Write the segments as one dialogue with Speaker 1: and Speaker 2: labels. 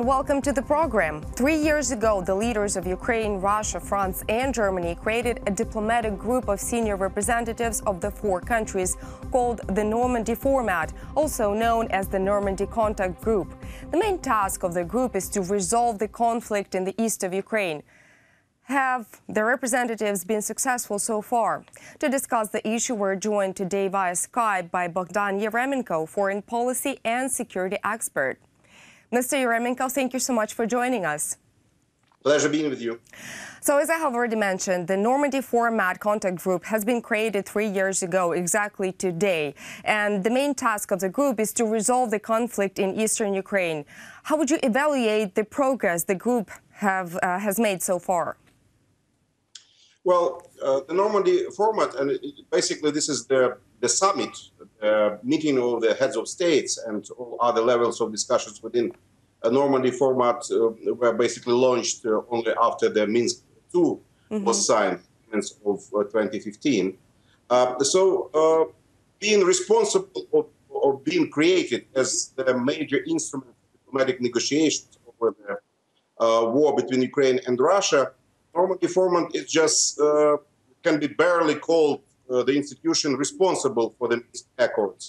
Speaker 1: and welcome to the program. 3 years ago, the leaders of Ukraine, Russia, France, and Germany created a diplomatic group of senior representatives of the 4 countries called the Normandy Format, also known as the Normandy Contact Group. The main task of the group is to resolve the conflict in the east of Ukraine. Have the representatives been successful so far? To discuss the issue, we're joined today via Skype by Bohdan Yaremenko, foreign policy and security expert. Mr. Yaremenko, thank you so much for joining us.
Speaker 2: Pleasure being with you.
Speaker 1: So, as I have already mentioned, the Normandy Format contact group has been created 3 years ago, exactly today. And the main task of the group is to resolve the conflict in eastern Ukraine. How would you evaluate the progress the group has made so far?
Speaker 2: Well, the Normandy Format, and basically this is the summit, meeting of the heads of states and all other levels of discussions within a Normandy Format were basically launched only after the Minsk II was signed in of 2015. Being responsible or being created as the major instrument of diplomatic negotiations over the war between Ukraine and Russia, Normandy Format is just can be barely called the institution responsible for the Minsk Accords.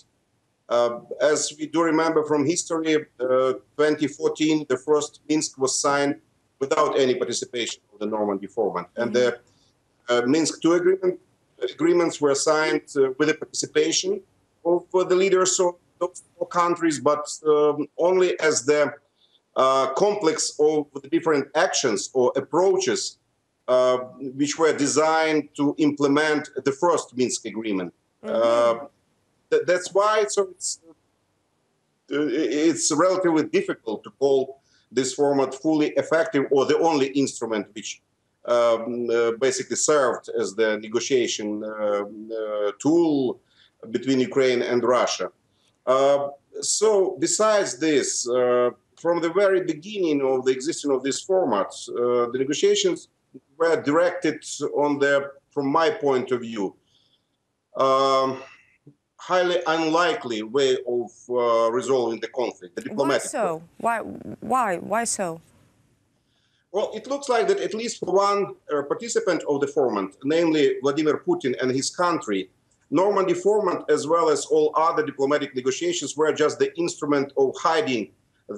Speaker 2: As we do remember from history, 2014, the first Minsk was signed without any participation of the Normandy Format. And the Minsk II agreements were signed with the participation of the leaders of those 4 countries, but only as the complex of the different actions or approaches which were designed to implement the first Minsk agreement. That's why it's relatively difficult to call this format fully effective or the only instrument which basically served as the negotiation tool between Ukraine and Russia. So besides this, from the very beginning of the existence of this format, the negotiations were directed on the, from my point of view, highly unlikely way of resolving the conflict, the diplomatic.
Speaker 1: Why so? Why so?
Speaker 2: Well, it looks like that at least for one participant of the format, namely Vladimir Putin and his country, Normandy Format, as well as all other diplomatic negotiations, were just the instrument of hiding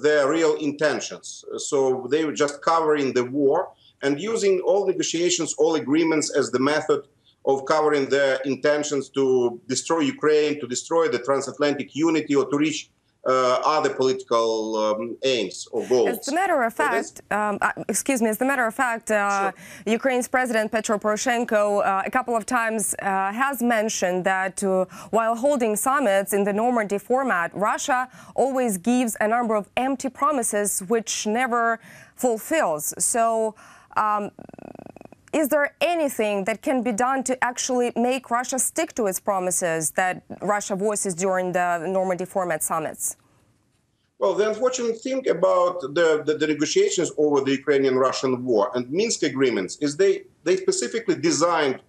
Speaker 2: their real intentions. So they were just covering the war and using all negotiations, all agreements as the method of covering their intentions to destroy Ukraine, to destroy the transatlantic unity, or to reach other political aims or goals.
Speaker 1: As a matter of fact,
Speaker 2: Sure.
Speaker 1: Ukraine's President Petro Poroshenko a couple of times has mentioned that while holding summits in the Normandy Format, Russia always gives a number of empty promises which never fulfills. So, is there anything that can be done to actually make Russia stick to its promises that Russia voices during the Normandy Format summits?
Speaker 2: Well, the unfortunate thing about the negotiations over the Ukrainian-Russian war and Minsk agreements is they specifically designed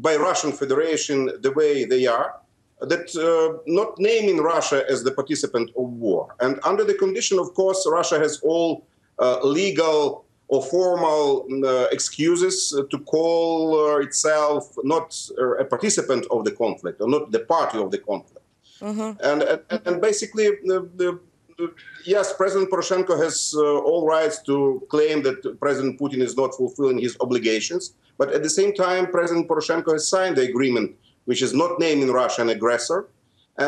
Speaker 2: by Russian Federation the way they are, that not naming Russia as the participant of war. And under the condition, of course, Russia has all legal or formal excuses to call itself not a participant of the conflict or not the party of the conflict. And basically, yes, President Poroshenko has all rights to claim that President Putin is not fulfilling his obligations. But at the same time, President Poroshenko has signed the agreement, which is not naming Russia an aggressor,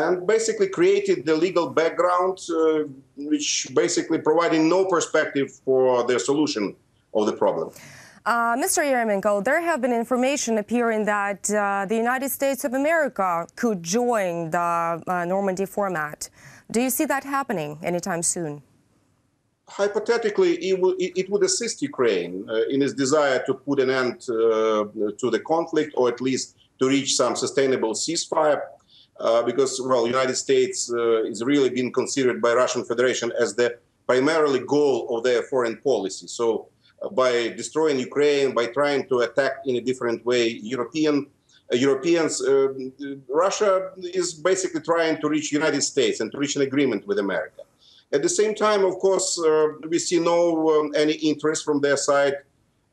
Speaker 2: and basically created the legal background, which basically providing no perspective for the solution of the problem.
Speaker 1: Mr. Yaremenko, there have been information appearing that the United States of America could join the Normandy Format. Do you see that happening anytime soon?
Speaker 2: Hypothetically, it would assist Ukraine in its desire to put an end to the conflict, or at least to reach some sustainable ceasefire. Because, well, United States is really being considered by Russian Federation as the primarily goal of their foreign policy. So by destroying Ukraine, by trying to attack in a different way Europeans, Russia is basically trying to reach United States and to reach an agreement with America. At the same time, of course, we see no any interest from their side,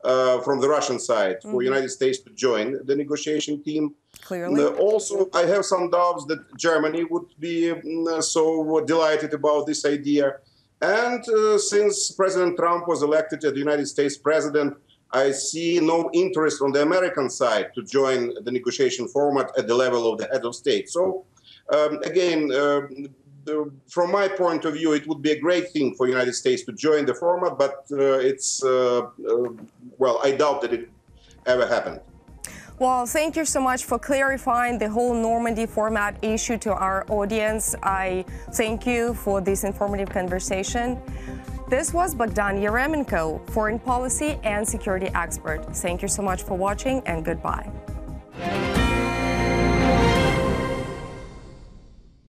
Speaker 2: from the Russian side, for United States to join the negotiation team.
Speaker 1: Clearly.
Speaker 2: Also, I have some doubts that Germany would be so delighted about this idea. And since President Trump was elected as the United States president, I see no interest on the American side to join the negotiation format at the level of the head of state. So, again, from my point of view, it would be a great thing for the United States to join the format, but well, I doubt that it ever happened.
Speaker 1: Well, thank you so much for clarifying the whole Normandy format issue to our audience. I thank you for this informative conversation. This was Bohdan Yaremenko, foreign policy and security expert. Thank you so much for watching, and goodbye.